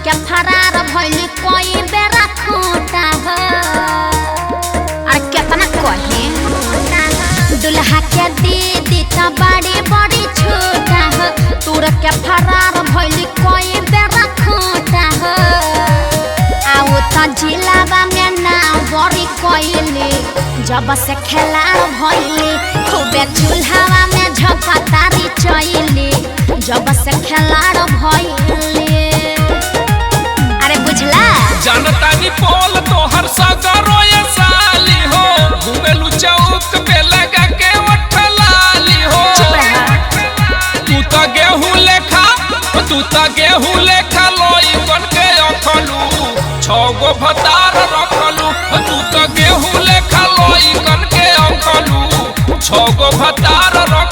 के फरार भइली कोई बेरा खोटा हो। अरे कितना कहे दुल्हा के दीदी तो बड़ी बड़ी छोटा हो। तोर के फरार भइली कोई बेरा खोटा हो। आओ तो जिलावा में ना बड़ी कोइली जब से खेलार भइली खूबे चूल्हावा में झपतारी चइली जब से खेलार भइली। अरे बुझला जानता नी पोल तो हर सगरो ये साली हो। घूमेलू चौक पे लगा के उठलाली हो। तू तो गेहूं लेखा लोई बन के अखलू 6 गो भतार रखलू। तू तो गेहूं लेखा लोई बन के अखलू 6 गो भतार रखलू।